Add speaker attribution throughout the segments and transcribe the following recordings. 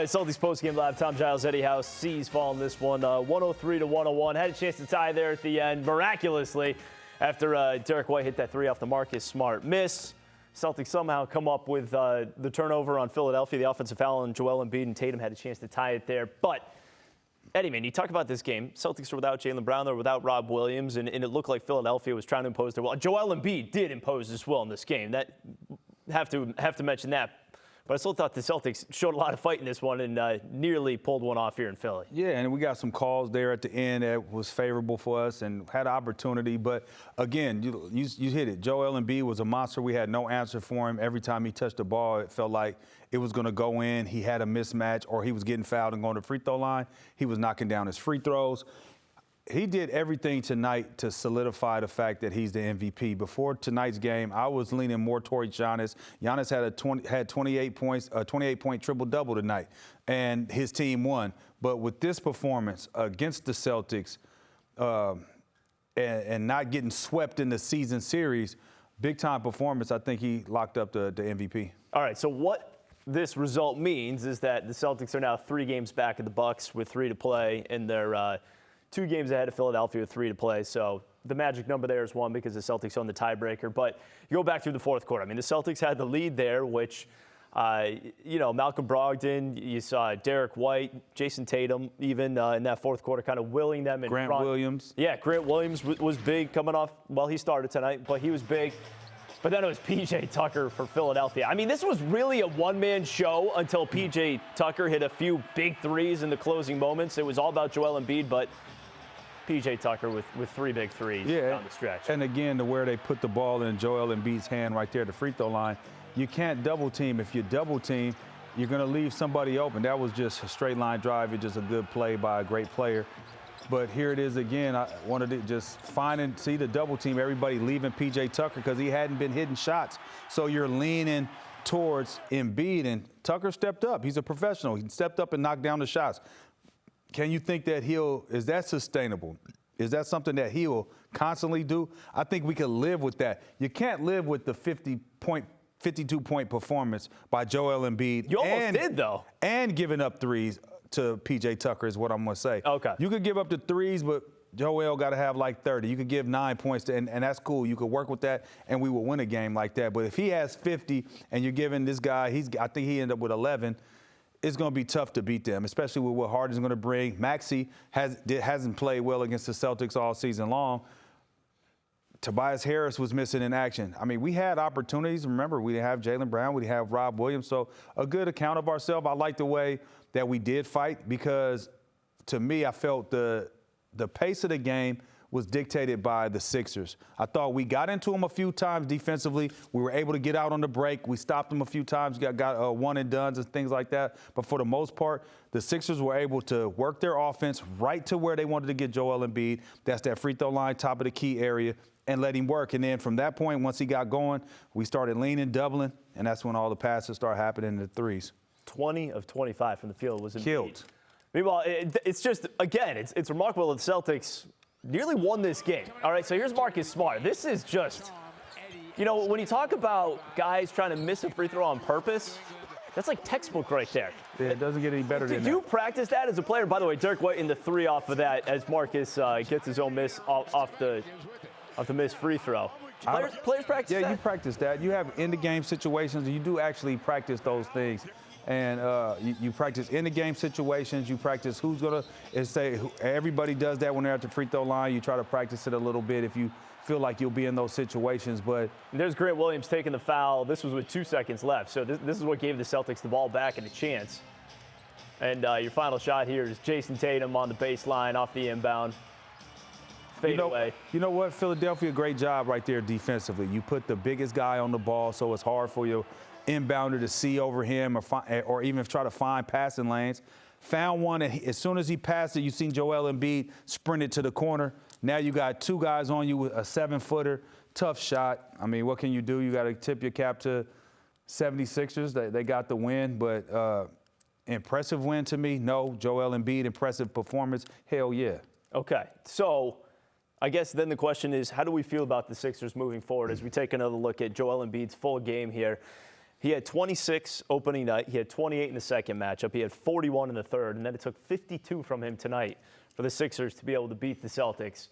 Speaker 1: right, Celtics postgame live. Tom Giles, Eddie House. C's falling this one, 103-101. Had a chance to tie there at the end, miraculously, after Derek White hit that three off the Marcus Smart miss. Celtics somehow come up with the turnover on Philadelphia, the offensive foul on Joel Embiid, and Tatum had a chance to tie it there. But, Eddie, man, you talk about this game. Celtics were without Jaylen Brown, they were without Rob Williams, and it looked like Philadelphia was trying to impose their will. Joel Embiid did impose his will in this game. That have to mention that. But I still thought the Celtics showed a lot of fight in this one and nearly pulled one off here in Philly. Yeah,
Speaker 2: and we got some calls there at the end that was favorable for us and had an opportunity. But, again, you hit it. Joel Embiid was a monster. We had no answer for him. Every time he touched the ball, it felt like it was going to go in. He had a mismatch, or he was getting fouled and going to the free throw line. He was knocking down his free throws. He did everything tonight to solidify the fact that he's the MVP. Before tonight's game, I was leaning more towards Giannis. Giannis had 28 points, a 28-point triple-double tonight, and his team won. But with this performance against the Celtics and not getting swept in the season series, big-time performance, I think he locked up the MVP.
Speaker 1: All right, so what this result means is that the Celtics are now 3 games back of the Bucks with 3 to play, and they're 2 games ahead of Philadelphia with 3 to play. So the magic number there is 1 because the Celtics own the tiebreaker. But you go back through the fourth quarter. I mean, the Celtics had the lead there, which, Malcolm Brogdon, you saw Derek White, Jayson Tatum, even in that fourth quarter, kind of willing them in front.
Speaker 2: Grant Williams.
Speaker 1: Yeah, Grant Williams was big coming off. Well, he started tonight, but he was big. But then it was P.J. Tucker for Philadelphia. I mean, this was really a one-man show until P.J. Tucker hit a few big threes in the closing moments. It was all about Joel Embiid, but P.J. Tucker with 3 big threes down the stretch.
Speaker 2: And again, to where they put the ball in Joel Embiid's hand right there at the free throw line, you can't double team. If you double team, you're going to leave somebody open. That was just a straight line drive. It's just a good play by a great player. But here it is again. I wanted to just see the double team, everybody leaving P.J. Tucker because he hadn't been hitting shots. So you're leaning towards Embiid, and Tucker stepped up. He's a professional. He stepped up and knocked down the shots. Can you think that is that sustainable? Is that something that he'll constantly do? I think we can live with that. You can't live with the 52-point performance by Joel Embiid.
Speaker 1: You almost did, though.
Speaker 2: And giving up threes to P.J. Tucker is what I'm going to say.
Speaker 1: Okay.
Speaker 2: You could give up the threes, but Joel got to have like 30. You could give 9 points, and that's cool. You could work with that, and we will win a game like that. But if he has 50 and you're giving this guy, I think he ended up with 11, it's going to be tough to beat them, especially with what Harden's going to bring. Maxey hasn't played well against the Celtics all season long. Tobias Harris was missing in action. I mean, we had opportunities. Remember, we didn't have Jaylen Brown. We didn't have Rob Williams. So a good account of ourselves. I like the way that we did fight because, to me, I felt the pace of the game was dictated by the Sixers. I thought we got into them a few times defensively. We were able to get out on the break. We stopped them a few times, got one-and-dones and things like that. But for the most part, the Sixers were able to work their offense right to where they wanted to get Joel Embiid. That's that free throw line, top of the key area, and let him work. And then from that point, once he got going, we started leaning, doubling, and that's when all the passes started happening in the threes.
Speaker 1: 20 of 25 from the field was Embiid.
Speaker 2: Killed.
Speaker 1: Meanwhile, it's just, again, it's remarkable that the Celtics nearly won this game. All right, so here's Marcus Smart. This is just, when you talk about guys trying to miss a free throw on purpose, that's like textbook right there.
Speaker 2: Yeah, it doesn't get any better than that.
Speaker 1: Did you practice that as a player? By the way, Derek White in the 3 off of that as Marcus gets his own miss off the missed free throw. Players practice that?
Speaker 2: Yeah, you practice that. You have in-the-game situations. You do actually practice those things. And you practice in-the-game situations. You practice who's going to say everybody does that when they're at the free throw line. You try to practice it a little bit if you feel like you'll be in those situations. But
Speaker 1: there's Grant Williams taking the foul. This was with 2 seconds left. So this is what gave the Celtics the ball back and a chance. And your final shot here is Jayson Tatum on the baseline off the inbound. Fade away.
Speaker 2: You know what? Philadelphia, great job right there defensively. You put the biggest guy on the ball, so it's hard for your inbounder to see over him or even try to find passing lanes. Found one, and as soon as he passed it, you seen Joel Embiid sprinted to the corner. Now you got 2 guys on you with a 7-footer. Tough shot. I mean, what can you do? You got to tip your cap to 76ers. They got the win, but impressive win to me. No. Joel Embiid, impressive performance. Hell yeah.
Speaker 1: Okay, so I guess then the question is, how do we feel about the Sixers moving forward as we take another look at Joel Embiid's full game here? He had 26 opening night. He had 28 in the second matchup. He had 41 in the third, and then it took 52 from him tonight for the Sixers to be able to beat the Celtics.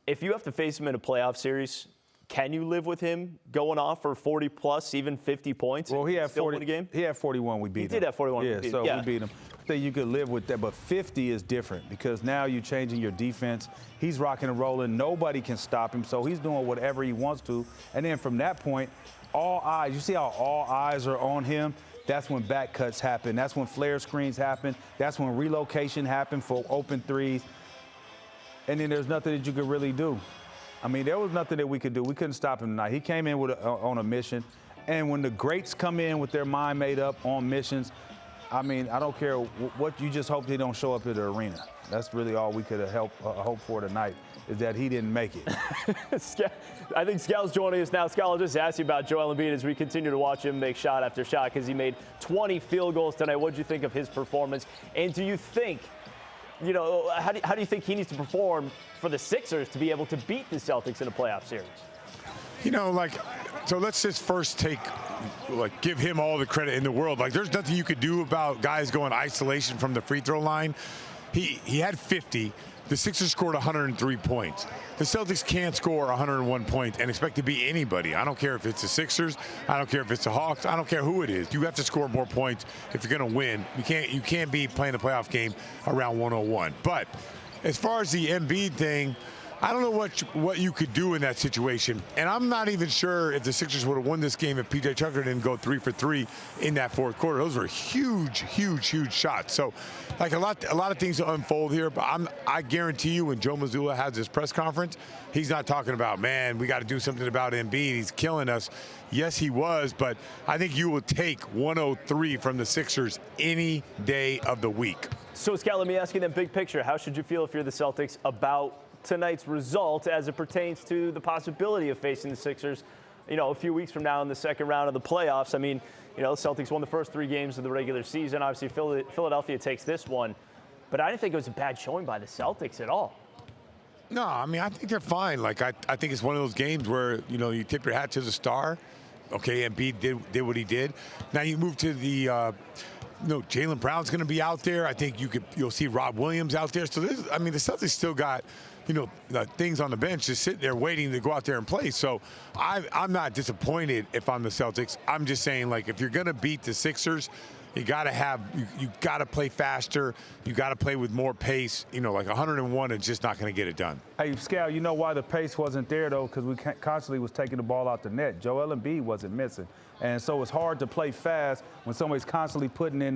Speaker 1: If you have to face him in a playoff series, can you live with him going off for 40 plus, even 50 points?
Speaker 2: Well, he had
Speaker 1: still
Speaker 2: 40.
Speaker 1: win a game?
Speaker 2: He had 41. We beat him.
Speaker 1: He did have 41.
Speaker 2: Yeah, we beat him. I think you could live with that, but 50 is different because now you're changing your defense. He's rocking and rolling. Nobody can stop him, so he's doing whatever he wants to. And then from that point, all eyes. You see how all eyes are on him? That's when back cuts happen. That's when flare screens happen. That's when relocation happens for open threes. And then there's nothing that you could really do. I mean, there was nothing that we could do. We couldn't stop him tonight. He came in on a mission. And when the greats come in with their mind made up on missions, I mean, I don't care what, you just hope they don't show up at the arena. That's really all we could have hoped for tonight, is that he didn't make it.
Speaker 1: I think Scal's joining us now. Scal, I'll just ask you about Joel Embiid as we continue to watch him make shot after shot because he made 20 field goals tonight. What did you think of his performance? And do you think, how do you think he needs to perform for the Sixers to be able to beat the Celtics in a playoff series?
Speaker 3: So let's just first give him all the credit in the world. There's nothing you could do about guys going isolation from the free throw line. He had 50. The Sixers scored 103 points. The Celtics can't score 101 points and expect to beat anybody. I don't care if it's the Sixers. I don't care if it's the Hawks. I don't care who it is. You have to score more points if you're going to win. You can't be playing a playoff game around 101. But as far as the Embiid thing, I don't know what you could do in that situation. And I'm not even sure if the Sixers would have won this game if P.J. Tucker didn't go 3 for 3 in that fourth quarter. Those were huge, huge, huge shots. So, a lot of things to unfold here. But I guarantee you when Joe Mazzulla has his press conference, he's not talking about, man, we got to do something about Embiid. He's killing us. Yes, he was. But I think you will take 103 from the Sixers any day of the week.
Speaker 1: So, Scott, let me ask you then, big picture. How should you feel if you're the Celtics about tonight's result as it pertains to the possibility of facing the Sixers, a few weeks from now in the second round of the playoffs? I mean, the Celtics won the first 3 games of the regular season. Obviously, Philadelphia takes this one. But I didn't think it was a bad showing by the Celtics at all.
Speaker 3: No, I mean, I think they're fine. I think it's one of those games where, you tip your hat to the star. Okay, Embiid did what he did. Now you move to the Jaylen Brown's going to be out there. I think you'll see Rob Williams out there. So the Celtics still got things on the bench just sitting there waiting to go out there and play. So I'm not disappointed if I'm the Celtics. I'm just saying, if you're going to beat the Sixers, you got to play faster. You got to play with more pace. 101 is just not going to get it done.
Speaker 2: Hey, Scal, you know why the pace wasn't there, though? Because we constantly was taking the ball out the net. Joel Embiid wasn't missing. And so it's hard to play fast when somebody's constantly putting in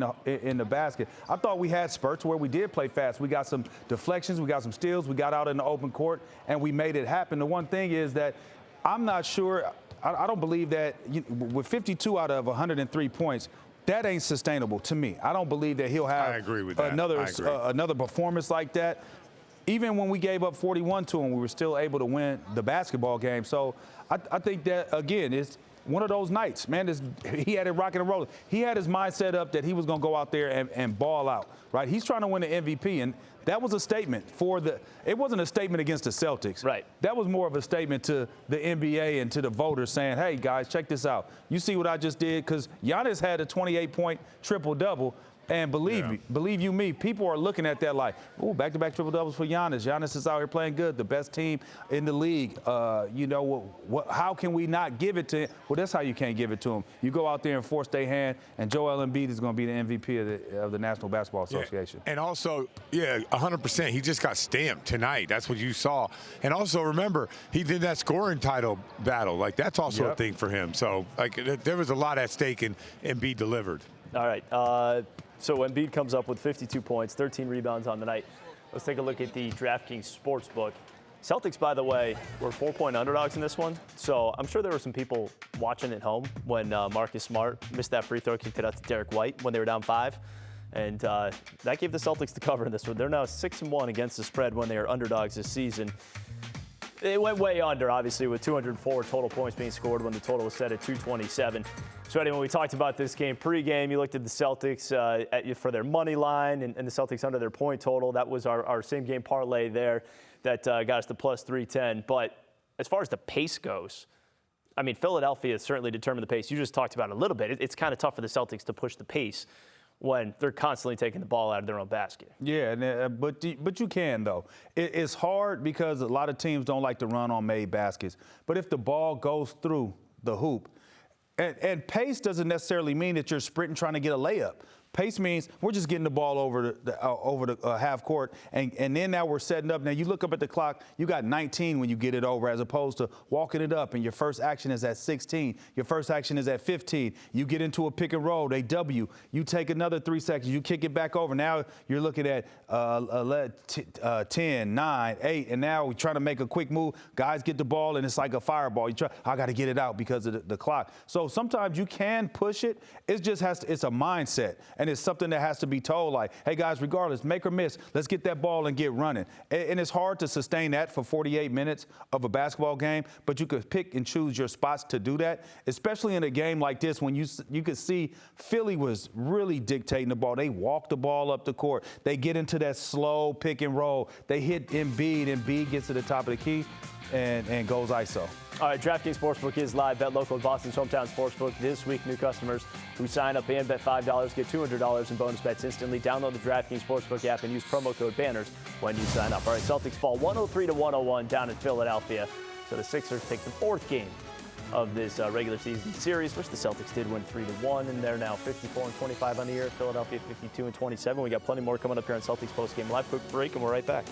Speaker 2: the basket. I thought we had spurts where we did play fast. We got some deflections, we got some steals, we got out in the open court, and we made it happen. The one thing is that I'm not sure, I don't believe that with 52 out of 103 points, that ain't sustainable to me. I don't believe that he'll have
Speaker 3: I agree with that.
Speaker 2: Another performance like that. Even when we gave up 41 to him, we were still able to win the basketball game. So I think that, again, it's one of those nights, man. He had it rocking and rolling. He had his mind set up that he was going to go out there and ball out, right? He's trying to win the MVP, and that was a statement it wasn't a statement against the Celtics.
Speaker 1: Right.
Speaker 2: That was more of a statement to the NBA and to the voters saying, hey, guys, check this out. You see what I just did? Because Giannis had a 28-point triple-double. And believe you me, people are looking at that like, oh, back-to-back triple-doubles for Giannis. Giannis is out here playing good, the best team in the league. How can we not give it to him? Well, that's how you can't give it to him. You go out there and force their hand, and Joel Embiid is going to be the MVP of the National Basketball Association.
Speaker 3: Yeah. And also, 100%. He just got stamped tonight. That's what you saw. And also, remember, he did that scoring title battle. That's also a thing for him. So, there was a lot at stake, and Embiid delivered.
Speaker 1: All right. So Embiid comes up with 52 points, 13 rebounds on the night. Let's take a look at the DraftKings Sportsbook. Celtics, by the way, were 4-point underdogs in this one. So I'm sure there were some people watching at home when Marcus Smart missed that free throw, kicked it out to Derek White when they were down 5. And that gave the Celtics the cover in this one. They're now 6-1 against the spread when they are underdogs this season. It went way under, obviously, with 204 total points being scored when the total was set at 227. So anyway, we talked about this game pregame. You looked at the Celtics for their money line and the Celtics under their point total. That was our same game parlay there that got us to plus 310. But as far as the pace goes, I mean, Philadelphia has certainly determined the pace. You just talked about it a little bit. It's kind of tough for the Celtics to push the pace when they're constantly taking the ball out of their own basket.
Speaker 2: Yeah, but you can, though. It's hard because a lot of teams don't like to run on made baskets. But if the ball goes through the hoop, and pace doesn't necessarily mean that you're sprinting trying to get a layup. Pace means we're just getting the ball over the half court, and then now we're setting up. Now you look up at the clock, you got 19 when you get it over, as opposed to walking it up, and your first action is at 16. Your first action is at 15. You get into a pick and roll, they W. You take another 3 seconds, you kick it back over. Now you're looking at 10, 9, 8, and now we're trying to make a quick move. Guys get the ball, and it's like a fireball. I got to get it out because of the clock. So sometimes you can push it. It just it's a mindset. And it's something that has to be told, like, hey, guys, regardless, make or miss, let's get that ball and get running. And it's hard to sustain that for 48 minutes of a basketball game, but you could pick and choose your spots to do that, especially in a game like this when you could see Philly was really dictating the ball. They walk the ball up the court. They get into that slow pick and roll. They hit Embiid. Embiid gets to the top of the key and goes ISO.
Speaker 1: All right, DraftKings Sportsbook is live. Bet local at Boston's hometown sportsbook. This week, new customers who sign up and bet $5 get $200 in bonus bets instantly. Download the DraftKings Sportsbook app and use promo code BANNERS when you sign up. All right, Celtics fall 103-101 down in Philadelphia. So the Sixers take the 4th game of this regular season series, which the Celtics did win 3-1, and they're now 54-25 on the year. Philadelphia 52-27. We got plenty more coming up here on Celtics Postgame Live. Quick break, and we're right back.